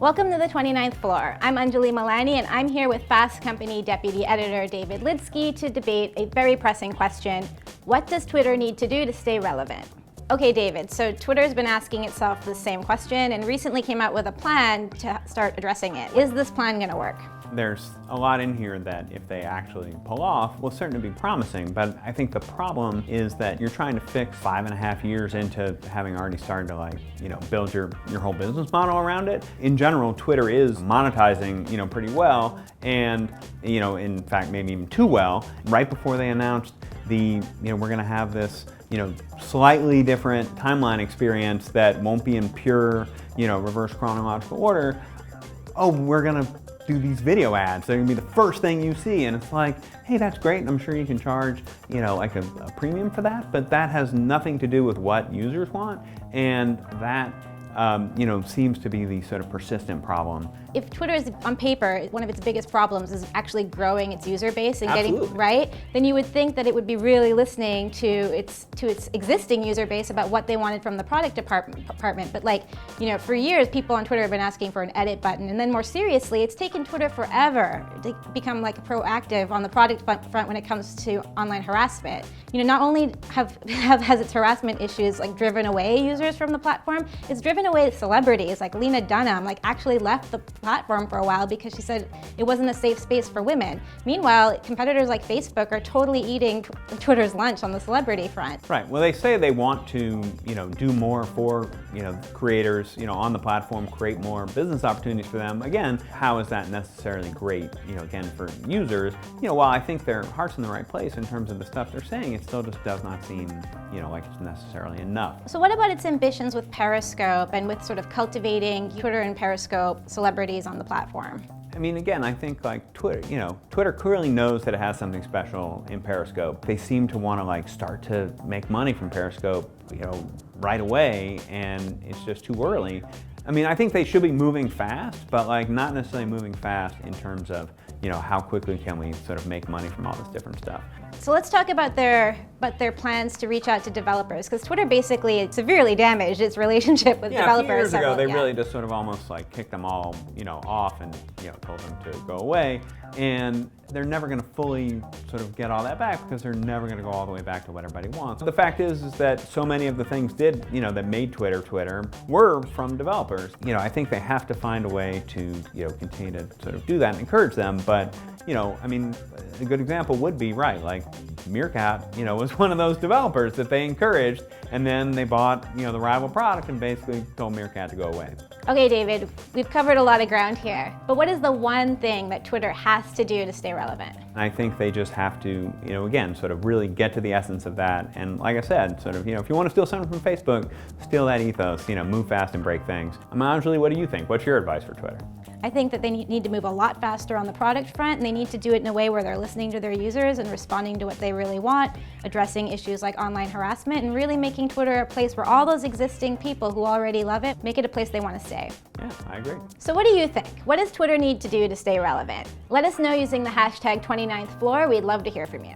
Welcome to the 29th Floor. I'm Anjali Malani, and I'm here with Fast Company Deputy Editor David Lidsky to debate a very pressing question: what does Twitter need to do to stay relevant? Okay, David, so Twitter's been asking itself the same question and recently came out with a plan to start addressing it. Is this plan going to work? There's a lot in here that, if they actually pull off, will certainly be promising, but I think the problem is that you're trying to fix 5.5 years into having already started to build your whole business model around it. In general, Twitter is monetizing, pretty well, and, in fact, maybe even too well. Right before they announced we're gonna have this, slightly different timeline experience that won't be in pure, reverse chronological order. Oh, we're gonna do these video ads. They're gonna be the first thing you see, and it's like, hey, that's great, and I'm sure you can charge, like a premium for that, but that has nothing to do with what users want, and that seems to be the sort of persistent problem. If Twitter is, on paper, one of its biggest problems is actually growing its user base and Absolutely. getting right, then you would think that it would be really listening to its existing user base about what they wanted from the product department. But for years, people on Twitter have been asking for an edit button, and then more seriously, it's taken Twitter forever to become proactive on the product front when it comes to online harassment. Not only has its harassment issues driven away users from the platform, it's driven away celebrities like Lena Dunham, actually left the platform for a while because she said it wasn't a safe space for women. Meanwhile, competitors like Facebook are totally eating Twitter's lunch on the celebrity front. Right. Well, they say they want to, do more for, creators, on the platform, create more business opportunities for them. Again, how is that necessarily great, again, for users? While I think their heart's in the right place in terms of the stuff they're saying, it still just does not seem, like it's necessarily enough. So what about its ambitions with Periscope and with sort of cultivating Twitter and Periscope celebrities on the platform? I mean, again, I think Twitter, Twitter clearly knows that it has something special in Periscope. They seem to want to start to make money from Periscope, right away, and it's just too early. I mean, I think they should be moving fast, but not necessarily moving fast in terms of, how quickly can we sort of make money from all this different stuff. So let's talk about their plans to reach out to developers, because Twitter basically severely damaged its relationship with developers. A few years ago, they really just sort of almost kicked them all, off and told them to go away. And they're never going to fully sort of get all that back because they're never going to go all the way back to what everybody wants. The fact is that so many of the things that made Twitter were from developers. I think they have to find a way to continue to sort of do that and encourage them. But I mean, a good example would be Meerkat, was one of those developers that they encouraged, and then they bought, the rival product and basically told Meerkat to go away. Okay, David, we've covered a lot of ground here, but what is the one thing that Twitter has to do to stay relevant? I think they just have to, again, sort of really get to the essence of that. And like I said, sort of, if you want to steal something from Facebook, steal that ethos, move fast and break things. Anjali, what do you think? What's your advice for Twitter? I think that they need to move a lot faster on the product front, and they need to do it in a way where they're listening to their users and responding to what they really want, addressing issues like online harassment, and really making Twitter a place where all those existing people who already love it, make it a place they want to stay. Yeah, I agree. So what do you think? What does Twitter need to do to stay relevant? Let us know using the hashtag 29th Floor. We'd love to hear from you.